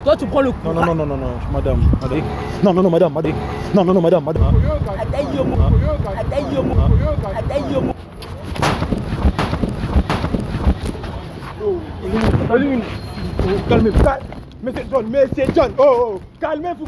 Toi, tu prends le coup. Non, madame. Non, madame. Non, madame. Calmez-vous. Monsieur John. Oh, calmez-vous.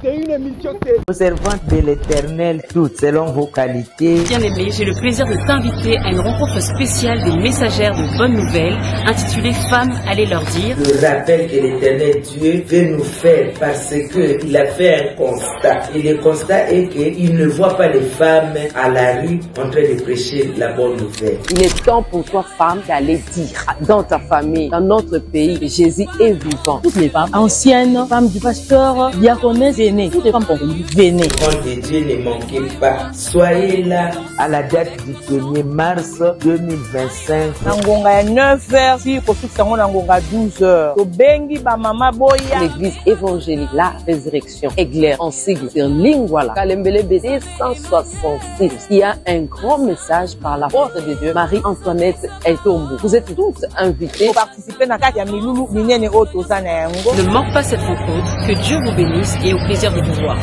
C'est une émission. Servante de l'Éternel, toutes selon vos qualités. Bien-aimé, j'ai le plaisir de t'inviter à une rencontre spéciale des messagères de bonnes nouvelles, intitulée Femmes, allez leur dire. Je rappelle que l'Éternel Dieu veut nous faire parce qu'il a fait un constat. Et le constat est qu'il ne voit pas les femmes à la rue en train de prêcher la bonne nouvelle. Il est temps pour toi, femme, d'aller dire dans ta famille, dans notre pays, que Jésus est vivant. Toutes les femmes anciennes, femmes du pasteur, diaconesses, toutes les femmes confondues, venez. Quand Dieu ne manquez pas, soyez là à la date du 1er mars 2025. Nangonga 9h, si Kofisango Nangonga 12h. Tobengi ba mama boya. L'église évangélique, la résurrection, éclaire en sigle sur Lingwala, Kalembele BD 166. Il y a un grand message par la porte de Dieu, Marie-Antoinette Etombo. Vous êtes tous invités pour participer à la Milulu, Ne manque pas cette rencontre, que Dieu vous bénisse et au plaisir de vous voir.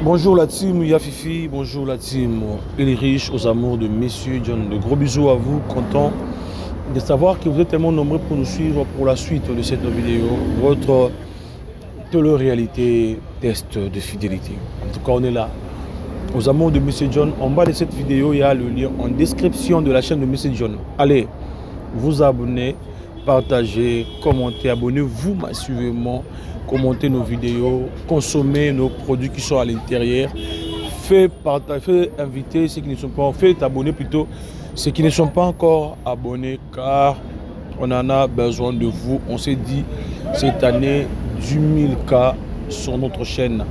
Bonjour la team Yafifi, bonjour la team Riche aux amours de Monsieur John. De gros bisous à vous, content de savoir que vous êtes tellement nombreux pour nous suivre pour la suite de cette vidéo. Votre télé-réalité test de fidélité. En tout cas, on est là. Aux amours de Monsieur John, en bas de cette vidéo, il y a le lien en description de la chaîne de Monsieur John. Allez, vous abonnez, partagez, commentez, abonnez-vous massivement. Commentez nos vidéos, consommez nos produits qui sont à l'intérieur, faites inviter ceux qui ne sont pas, faites abonner plutôt ceux qui ne sont pas encore abonnés car on en a besoin de vous. On s'est dit cette année 10 000 cas sur notre chaîne.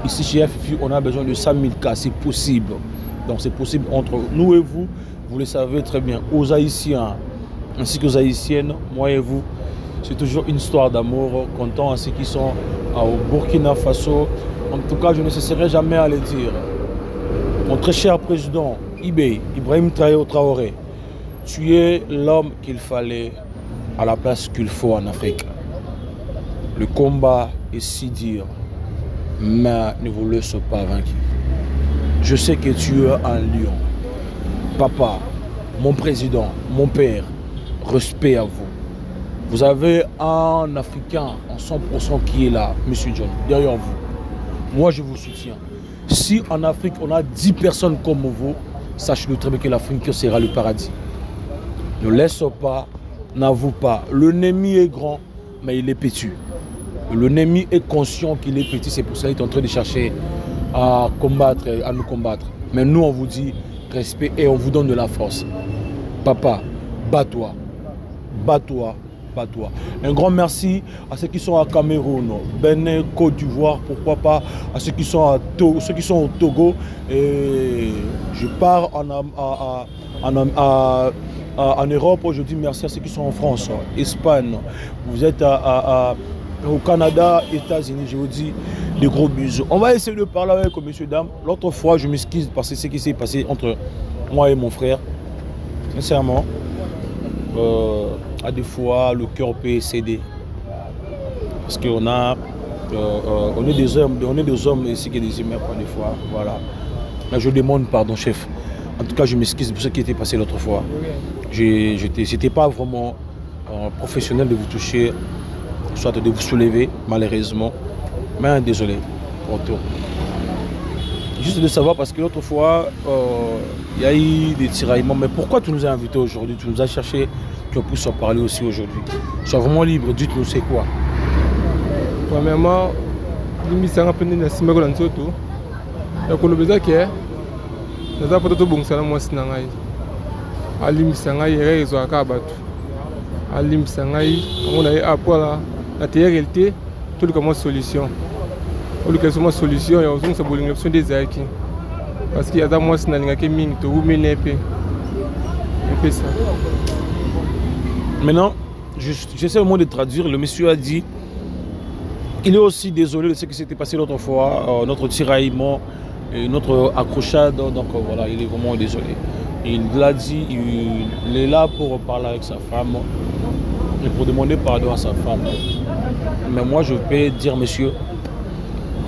Ici chez FFI, on a besoin de 100 000 cas, c'est possible. Donc c'est possible entre nous et vous, vous le savez très bien, aux Haïtiens ainsi qu'aux Haïtiennes, moi et vous. C'est toujours une histoire d'amour, content à ceux qui sont au Burkina Faso. En tout cas, je ne cesserai jamais à le dire. Mon très cher président Ibrahim Traoré, tu es l'homme qu'il fallait à la place qu'il faut en Afrique. Le combat est si dur, mais ne vous laisse pas vainquer. Je sais que tu es un lion. Papa, mon président, mon père, respect à vous. Vous avez un Africain en 100% qui est là, Monsieur John, derrière vous. Moi, je vous soutiens. Si en Afrique, on a 10 personnes comme vous, sachez-le très bien que l'Afrique sera le paradis. Ne laisse pas, n'avoue pas. L'ennemi est grand, mais il est petit. L'ennemi est conscient qu'il est petit, c'est pour ça qu'il est en train de chercher à combattre, à nous combattre. Mais nous, on vous dit respect et on vous donne de la force. Papa, bats-toi. Bats-toi. Un grand merci à ceux qui sont à Cameroun, Bénin, Côte d'Ivoire, pourquoi pas à ceux qui sont au Togo. Et je pars en Europe, je dis merci à ceux qui sont en France, Espagne. Vous êtes au Canada, États-Unis, je vous dis des gros bisous. On va essayer de parler avec messieurs dames. L'autre fois, je m'excuse parce que ce qui s'est passé entre moi et mon frère, sincèrement. À des fois, le cœur peut céder. Parce qu'on on est des hommes ici qui des humains, des fois. Voilà. Mais je demande pardon, chef. En tout cas, je m'excuse pour ce qui était passé l'autre fois. C'était pas vraiment professionnel de vous toucher, soit de vous soulever, malheureusement. Mais désolé pour tout. Juste de savoir, parce que l'autre fois, il y a eu des tiraillements. Mais pourquoi tu nous as invités aujourd'hui? Tu nous as cherché qu'on puisse en parler aussi aujourd'hui. Sois vraiment libre, dites-nous c'est quoi. Premièrement, l'émission a pris la semaine de Nsoto. Et qu'on a besoin que nous avons fait tout bon ça moi sinangai. Alim sangai réseau à Kabatu. Alim sangai, on a eu apport la réalité, tout le comment solution. Au lieu que ce soit solution, il y a aussi une option des acquis. Parce qu'il y a des mois sinangai qui ming to women épée. Un peu ça. Maintenant, j'essaie au moins de traduire. Le monsieur a dit qu'il est aussi désolé de ce qui s'était passé l'autre fois, notre tiraillement, et notre accrochade. Donc voilà, il est vraiment désolé. Il l'a dit, il est là pour parler avec sa femme et pour demander pardon à sa femme. Mais moi, je peux dire, monsieur,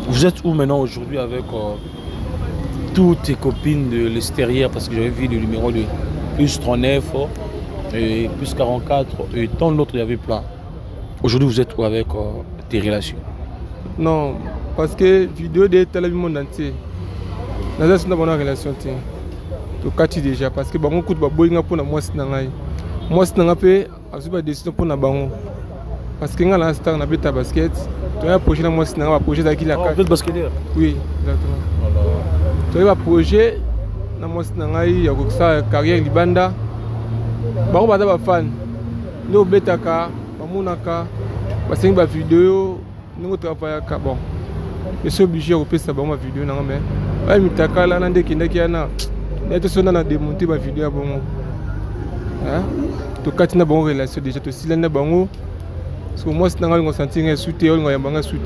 vous êtes où maintenant aujourd'hui avec toutes tes copines de l'extérieur? Parce que j'avais vu le numéro de plus 39 et plus 44 et tant d'autres, il y avait plein. Aujourd'hui, vous êtes où avec tes relations? Non, parce que vidéo de tout le monde entier. Nous avons une bonne relation. Tout cas déjà, parce que bango coûte baboyinga pour na moi sinangai. Moi sinangape, azuba décision pour na bango. Parce que nga la star na beta basket, tu as projet na moi sinanga projet d'aki la carte. Vous êtes basketteur? Oui, exactement. Tu as un projet na moi sinangai ya koksa carrière libanda. Bango bata ba fan. No beta ka, bamunaka, basengi ba vidéo, nous travaillons à bon. Je suis obligé de faire ma vidéo. Mais je suis obligé de démonter ma vidéo. Je suis en relation déjà. Je suis en moi, je suis senti un soutien. Je suis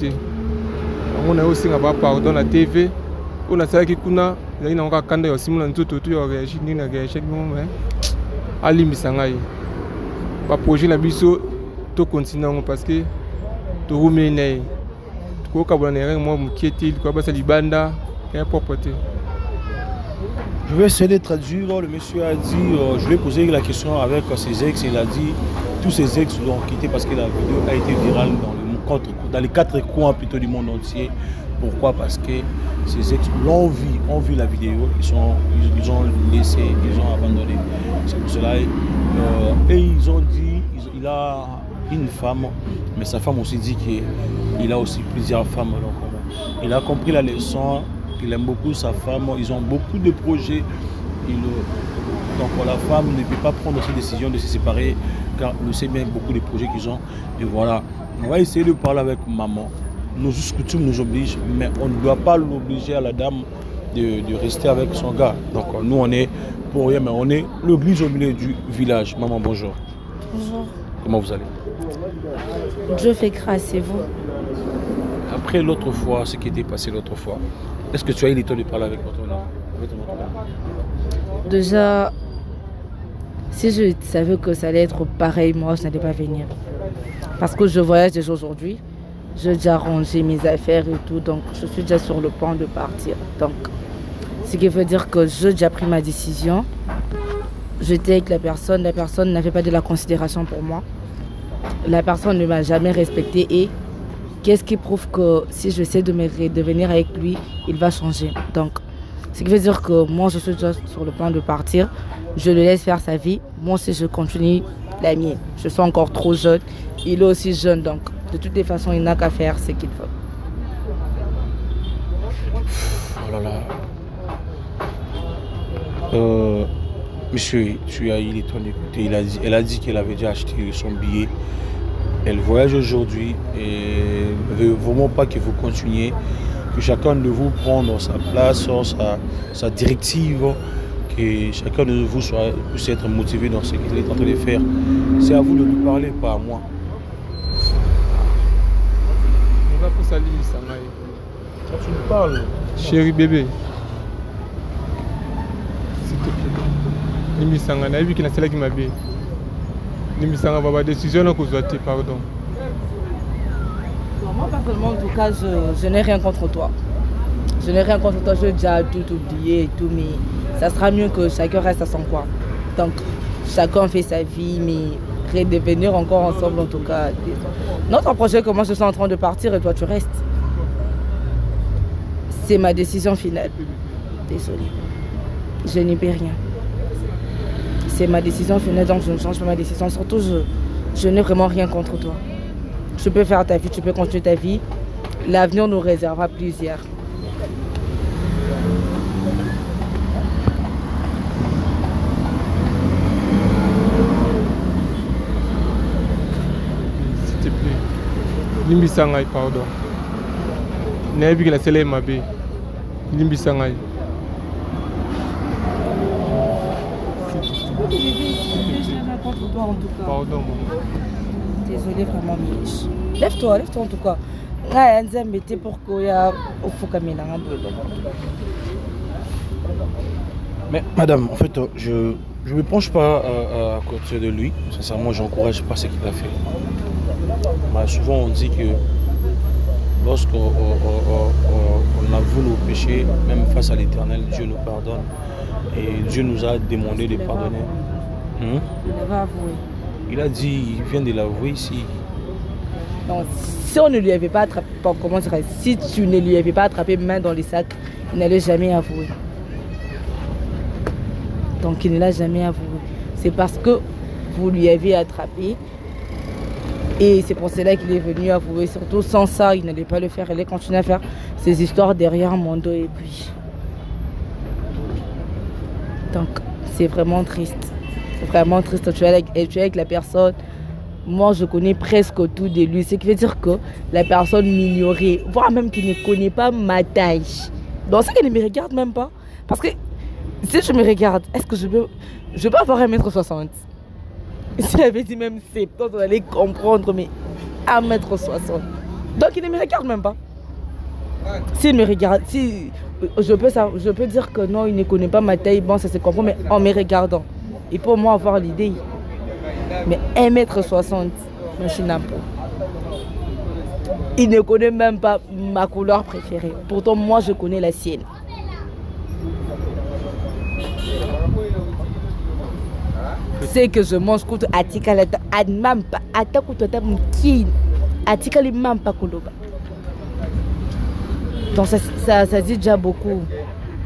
aussi pardon la TV. On a ça qui kuna. Il y a un candidat aussi. On a réagi. On a réagi. Ali Misangai. Le projet la biso. Tout continue parce que je vais essayer de traduire. Le monsieur a dit, je lui ai posé la question avec ses ex. Il a dit tous ses ex l'ont quitté parce que la vidéo a été virale dans les 4 coins plutôt du monde entier. Pourquoi? Parce que ses ex l'ont vu la vidéo, ils ont laissé, ils ont abandonné. C'est pour cela. Et ils ont dit, il a une femme, mais sa femme aussi dit qu'il a aussi plusieurs femmes. Donc, il a compris la leçon, il aime beaucoup sa femme, ils ont beaucoup de projets. Donc la femme ne peut pas prendre cette décision de se séparer car il sait bien beaucoup de projets qu'ils ont. Et voilà, on va essayer de parler avec maman. Nos coutumes nous obligent, mais on ne doit pas l'obliger à la dame de rester avec son gars. Donc nous on est pour rien, mais on est l'église au milieu du village. Maman, bonjour. Bonjour. Comment vous allez? Dieu fait grâce, et vous? Après l'autre fois, ce qui était passé l'autre fois, est-ce que tu as eu le temps de parler avec votre nom? Déjà, si je savais que ça allait être pareil, moi je n'allais pas venir. Parce que je voyage déjà aujourd'hui, j'ai déjà rangé mes affaires et tout, donc je suis déjà sur le point de partir. Donc, ce qui veut dire que j'ai déjà pris ma décision. J'étais avec la personne n'avait pas de la considération pour moi. La personne ne m'a jamais respectée et qu'est-ce qui prouve que si j'essaie de venir avec lui, il va changer. Donc, ce qui veut dire que moi je suis déjà sur le point de partir. Je le laisse faire sa vie. Moi aussi je continue la mienne. Je suis encore trop jeune. Il est aussi jeune, donc de toutes les façons il n'a qu'à faire ce qu'il veut. Oh là là. Monsieur, tu as eu le temps d'écouter. Elle a dit qu'elle avait déjà acheté son billet. Elle voyage aujourd'hui et ne veut vraiment pas que vous continuiez, que chacun de vous prenne sa place, sa directive, que chacun de vous puisse être motivé dans ce qu'il est en train de faire. C'est à vous de lui parler, pas à moi. On va pour saluer Samaï. Quand tu me parles. Chéri bébé. S'il te plaît. Nimisanga, na vu qu'il y a celle qui m'a bien. Nimisanga va décision à cause de pardon. Moi personnellement en tout cas je n'ai rien contre toi. Je n'ai rien contre toi, je vais déjà tout oublier et tout, mais ça sera mieux que chacun reste à son coin. Donc chacun fait sa vie, mais redevenir encore ensemble en tout cas. Notre projet que moi je suis en train de partir et toi tu restes. C'est ma décision finale. Désolée. Je n'y peux rien. C'est ma décision finale, donc je ne change pas ma décision. Surtout, je n'ai vraiment rien contre toi. Tu peux faire ta vie, tu peux continuer ta vie. L'avenir nous réservera plusieurs. S'il te plaît. Limbi Sangai, pardon. N'ayez que la célèbre Mabé. Limbi Sangai. Toi, en tout cas. Pardon, maman. Désolée vraiment, mais lève-toi en tout cas. Mais madame, en fait, je ne me penche pas à côté de lui. Sincèrement, je n'encourage pas ce qu'il a fait. bah, souvent on dit que lorsqu'on avoue nos péchés, même face à l'Éternel, Dieu nous pardonne. Et Dieu nous a demandé de pardonner. Il l'avait avoué. Il a dit, il vient de l'avouer ici. Non, si on ne lui avait pas attrapé, comment dirais, si tu ne lui avais pas attrapé main dans les sacs, il n'allait jamais avouer. Donc il ne l'a jamais avoué. C'est parce que vous lui avez attrapé. Et c'est pour cela qu'il est venu avouer. Surtout sans ça, il n'allait pas le faire. Il allait continuer à faire ses histoires derrière mon dos. Et puis... Donc c'est vraiment triste. C'est vraiment triste. Tu es avec la personne. Moi, je connais presque tout de lui. Ce qui veut dire que la personne m'ignorait. Voire même qu'il ne connaît pas ma taille. Donc ça, qu'il ne me regarde même pas. Parce que si je me regarde, est-ce que je peux avoir 1m60? S'il avait dit même 70, on allait comprendre, mais 1m60. Donc il ne me regarde même pas. S'il me regarde, si je peux dire que non, il ne connaît pas ma taille, bon, ça se comprend, mais en me regardant, il peut au moins avoir l'idée. Mais 1m60, je n'aime pas. Il ne connaît même pas ma couleur préférée. Pourtant, moi, je connais la sienne. C'est que je mange contre Atika la même pas Atako tota mkin Atika les même pas koloba. Donc ça dit déjà beaucoup.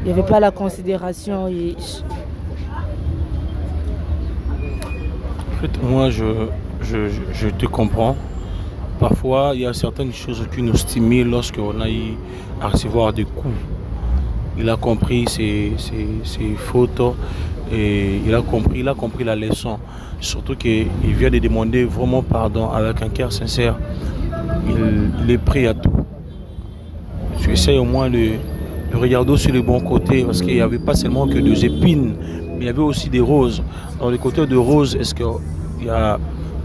Il n'y avait pas la considération et... En fait, moi je te comprends. Parfois il y a certaines choses qui nous stimulent lorsqu'on a eu à recevoir des coups. Il a compris ses fautes. Et il a compris la leçon. Surtout qu'il vient de demander vraiment pardon avec un cœur sincère. Il est prêt à tout. Tu essaies au moins de regarder sur le bon côté, parce qu'il n'y avait pas seulement que des épines, mais il y avait aussi des roses. Dans le côté de roses, est-ce qu'il y a,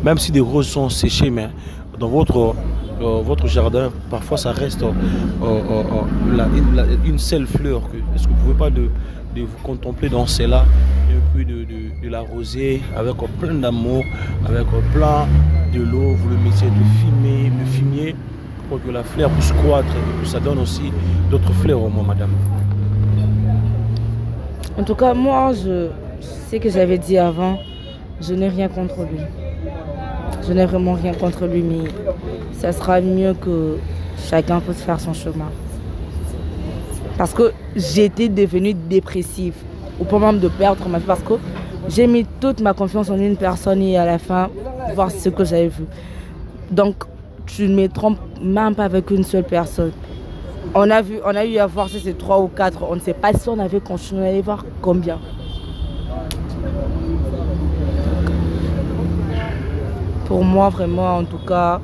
même si des roses sont séchées, mais dans votre jardin, parfois ça reste une seule fleur. Est-ce que vous ne pouvez pas de vous contempler dans celle-là, et puis de l'arroser avec plein d'amour, avec plein de l'eau, vous le mettez le fumier pour que la fleur puisse croître, et puis ça donne aussi d'autres fleurs au moins, madame. En tout cas, moi, je sais que j'avais dit avant, je n'ai rien contre lui. Je n'ai vraiment rien contre lui, mais ça sera mieux que chacun puisse faire son chemin. Parce que j'étais devenue dépressive au point même de perdre ma vie. Parce que j'ai mis toute ma confiance en une personne et à la fin, voir ce que j'avais vu. Donc, tu ne me trompes même pas avec une seule personne. On a eu à voir si c'est 3 ou 4. On ne sait pas si on avait continué à aller voir combien. Pour moi, vraiment, en tout cas,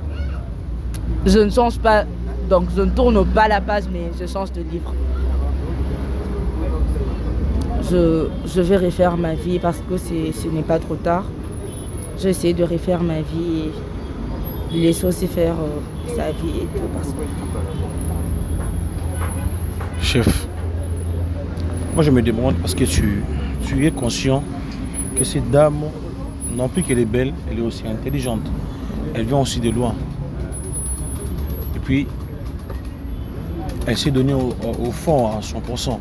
je ne change pas. Donc, je ne tourne pas la page, mais je change de livre. Je vais refaire ma vie parce que ce n'est pas trop tard. J'ai essayé de refaire ma vie et laisser aussi faire sa vie et tout. Parce que... Chef, moi je me demande, parce que tu es conscient que cette dame, non plus qu'elle est belle, elle est aussi intelligente. Elle vient aussi de loin. Et puis, elle s'est donnée au fond à 100%.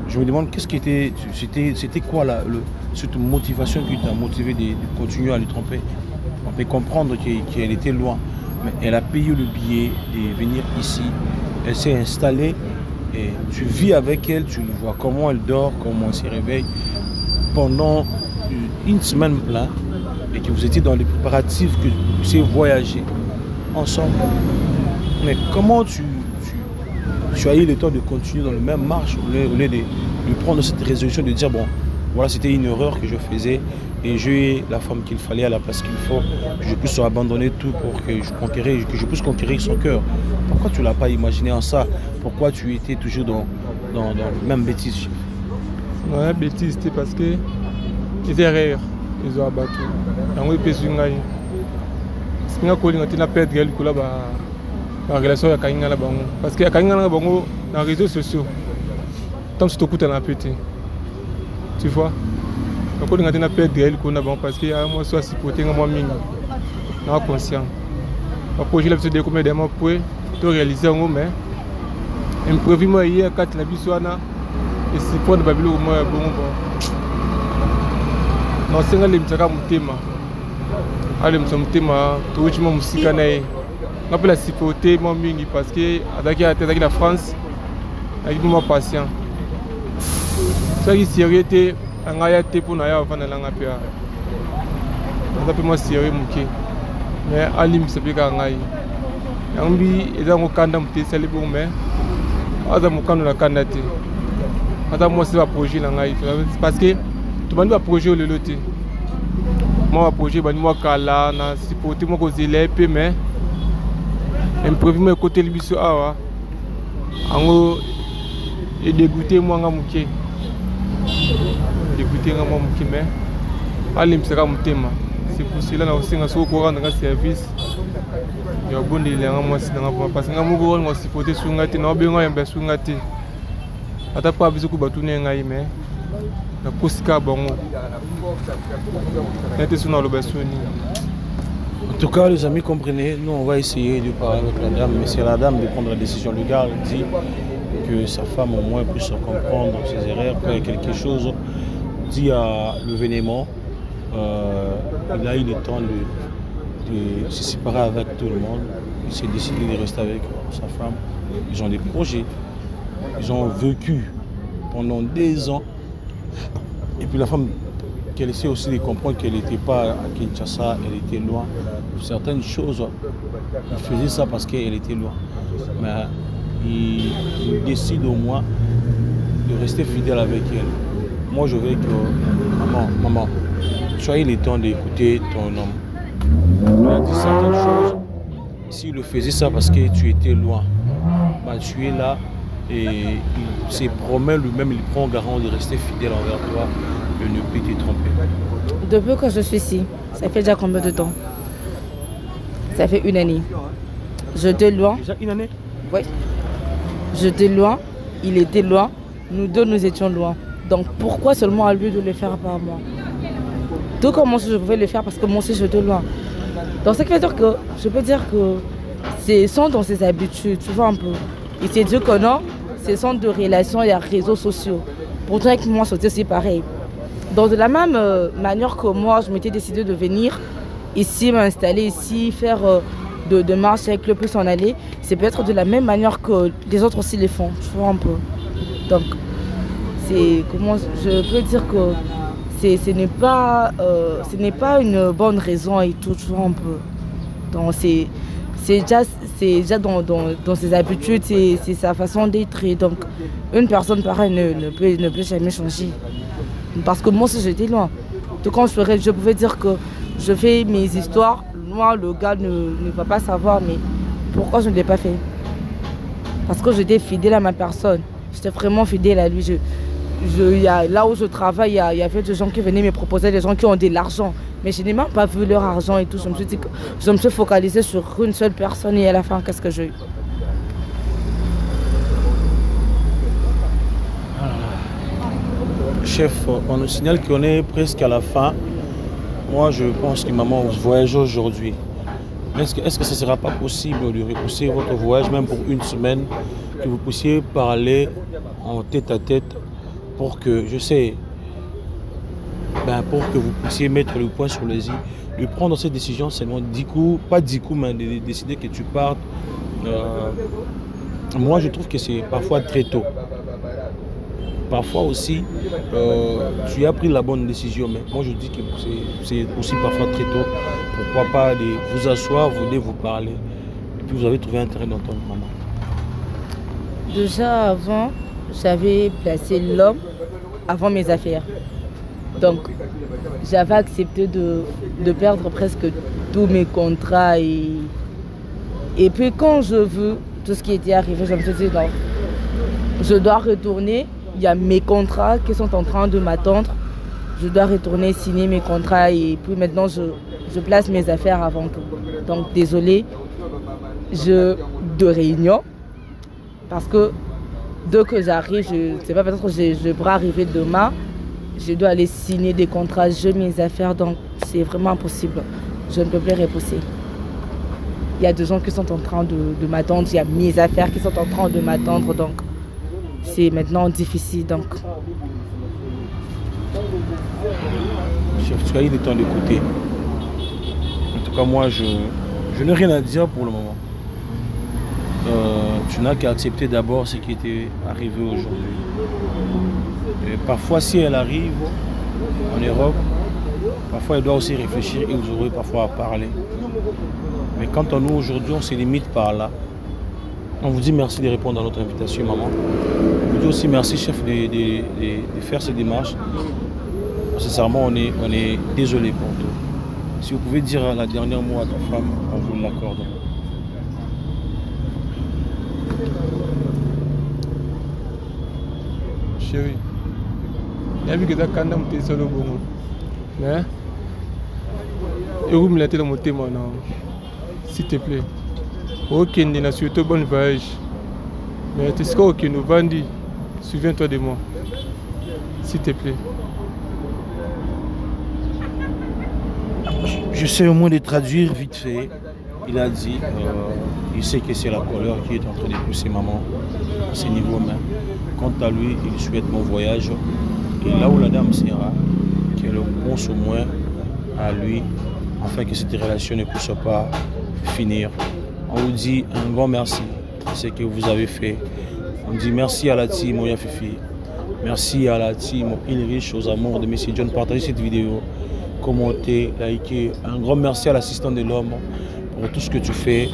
Je me demande qu'est-ce qui était, c'était quoi cette motivation qui t'a motivé de continuer à lui tromper. On peut comprendre qu'elle était loin, mais elle a payé le billet de venir ici. Elle s'est installée et tu vis avec elle, tu vois comment elle dort, comment elle se réveille pendant une semaine pleine, et que vous étiez dans les préparatifs, que vous puissiez voyager ensemble. Mais comment tu as eu le temps de continuer dans le même marche au lieu de prendre cette résolution de dire bon, voilà, c'était une erreur que je faisais et j'ai eu la femme qu'il fallait à la place qu'il faut, que je puisse abandonner tout pour que je puisse conquérir son cœur. Pourquoi tu ne l'as pas imaginé en ça? Pourquoi tu étais toujours dans la même bêtise? Ouais, bêtise, c'était parce que les erreurs, ils ont abattu. Ils ont fait une la relation avec Kainga là parce que Kainga là dans les réseaux sociaux tant que tu t'écoutes à pété, tu vois, donc on a perdre elle qu'on a parce que moi soit si côté moi mine non conscient le projet là, c'est combien de mois pour réaliser en haut, mais imprévu, moi, hier, quand la bisouana, et c'est pour ne pas oublier moi, bon. Non, c'est un peu de thème. Allez, je suis tout le monde musique. Je peux la supporter parce que avec la France, avec mon patient. Ce qui est sérieux, c'est que pour nous faire la langue. Je suis sérieux, mais Alim, c'est plus qu'un gaï. Je suis un candidat, je suis un mais je suis un candidat. Je suis un projet. Parce que tout le monde a un projet. Moi, un projet, je suis supporté, je suis élève, mais imprévu, je suis côté de l'Ibissou. Je suis dégoûté, moi, je suis dégoûté, mais Alim, c'est un thème. C'est pour cela que je suis au courant de ce service. Je suis bon de parce que je suis supporté sur la tête, je suis bien sur la tête. Je ne suis pas besoin de tout le monde, mais je suis bon. En tout cas, les amis, comprenez, nous on va essayer de parler avec la dame, mais c'est la dame de prendre la décision. Le gars dit que sa femme au moins puisse comprendre ses erreurs, quand il y a quelque chose, dit à l'événement, il a eu le temps de se séparer avec tout le monde. Il s'est décidé de rester avec sa femme. Ils ont des projets, ils ont vécu pendant des ans. Et puis la femme, qu'elle essaie aussi de comprendre qu'elle n'était pas à Kinshasa, elle était loin. Certaines choses, il faisait ça parce qu'elle était loin. Mais il décide au moins de rester fidèle avec elle. Moi je veux que, maman, soyez le temps d'écouter ton homme. Il a dit certaines choses. S'il le faisait ça parce que tu étais loin, bah, tu es là. Et il se promet lui-même, il prend garant de rester fidèle envers toi et ne plus te tromper. Depuis que je suis ici, ça fait déjà combien de temps? Ça fait 1 année. J'étais loin. Déjà 1 année? Oui. J'étais loin, il était loin, nous deux nous étions loin. Donc pourquoi seulement à lui de le faire par moi? Tout comme moi je pouvais le faire parce que moi aussi j'étais loin. Donc ce qui veut dire que je peux dire que c'est sont dans ses habitudes, tu vois un peu. Il s'est dit que non, ce sont de relations et réseaux sociaux. Pourtant avec moi c'était aussi pareil. Donc de la même manière que moi je m'étais décidé de venir ici, m'installer ici, faire de marche avec le plus en aller, c'est peut-être de la même manière que les autres aussi les font, tu vois un peu. Donc c'est comment je peux dire que ce n'est pas une bonne raison et tout, tu vois un peu. Donc c'est déjà dans ses habitudes, c'est sa façon d'être. Donc une personne pareille ne peut jamais changer. Parce que moi aussi j'étais loin. Donc quand je pouvais dire que je fais mes histoires, moi le gars ne va pas savoir, mais pourquoi je ne l'ai pas fait? Parce que j'étais fidèle à ma personne. J'étais vraiment fidèle à lui. Là où je travaille, il y avait des gens qui venaient me proposer, des gens qui ont de l'argent. Mais je n'ai même pas vu leur argent et tout. Je me suis dit que je me suis focalisée sur une seule personne et à la fin, qu'est-ce que j'ai eu? Chef, on nous signale qu'on est presque à la fin. Moi, je pense que maman voyage aujourd'hui. Est-ce que ce ne sera pas possible de repousser votre voyage, même pour 1 semaine, que vous puissiez parler en tête-à-tête pour que, je sais, pour que vous puissiez mettre le point sur les i, de prendre cette décision seulement 10 coups, pas 10 coups, mais de décider que tu partes. Moi, je trouve que c'est parfois très tôt. Parfois aussi, tu as pris la bonne décision, mais moi je dis que c'est aussi parfois très tôt. Pourquoi pas de vous asseoir, vous parler, et puis vous avez trouvé un terrain d'entente, maman. Déjà avant, j'avais placé l'homme avant mes affaires. Donc, j'avais accepté de perdre presque tous mes contrats. Et puis quand je veux tout ce qui était arrivé, je me suis dit non, je dois retourner. Il y a mes contrats qui sont en train de m'attendre. Je dois retourner signer mes contrats et puis maintenant je place mes affaires avant tout. Donc désolé, de réunion parce que dès que j'arrive, je ne sais pas, peut-être que je pourrais arriver demain. Je dois aller signer des contrats, j'ai mes affaires, donc c'est vraiment impossible. Je ne peux plus repousser. Il y a des gens qui sont en train de m'attendre, il y a mes affaires qui sont en train de m'attendre, donc c'est maintenant difficile. Donc. Chef, tu as eu le temps d'écouter. En tout cas, moi, je n'ai rien à dire pour le moment. Tu n'as qu'à accepter d'abord ce qui était arrivé aujourd'hui. Parfois, si elle arrive en Europe, parfois elle doit aussi réfléchir et vous aurez parfois à parler. Mais quant à nous, aujourd'hui, on se limite par là. On vous dit merci de répondre à notre invitation, maman. On vous dit aussi merci, chef, de faire ces démarches. Sincèrement, on est désolé pour tout. Si vous pouvez dire la dernière mot à ta femme, on vous l'accorde. Chérie, il y a vu que tu as quand même été solo bon. Mais, et vous me l'avez dans mon témoin, s'il te plaît. Ok, on a surtout bon voyage. Mais tu sais que nous vendis, souviens-toi de moi. S'il te plaît. J'essaie au moins de traduire vite fait. Il a dit, il sait que c'est la colère qui est en train de pousser maman à ce niveau même. Quant à lui, il souhaite mon voyage. Et là où la dame sera, qu'elle pense au moins à lui, afin que cette relation ne puisse pas finir. On vous dit un grand merci de ce que vous avez fait. On dit merci à la team Oya Fifi. Merci à la team Ilrich, aux amours de M. John. Partagez cette vidéo, commentez, likez. Un grand merci à l'assistant de l'homme pour tout ce que tu fais.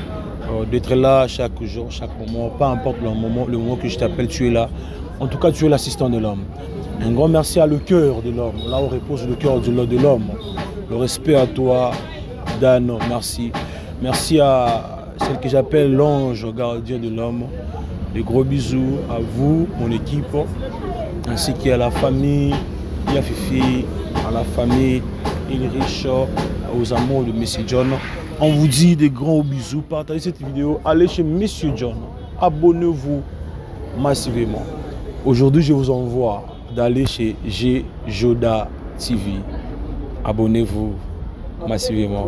D'être là chaque jour, chaque moment. Peu importe le moment que je t'appelle, tu es là. En tout cas, tu es l'assistant de l'homme. Un grand merci à le cœur de l'homme. Là où repose le cœur de l'homme. Le respect à toi, Dan. Merci. Merci à celle que j'appelle l'ange gardien de l'homme. Des gros bisous à vous, mon équipe, ainsi qu'à la famille Yafifi, à la famille Ilrich, aux amours de M. John. On vous dit des grands bisous. Partagez cette vidéo. Allez chez M. John. Abonnez-vous massivement. Aujourd'hui, je vous envoie d'aller chez G Joda TV. Abonnez-vous massivement.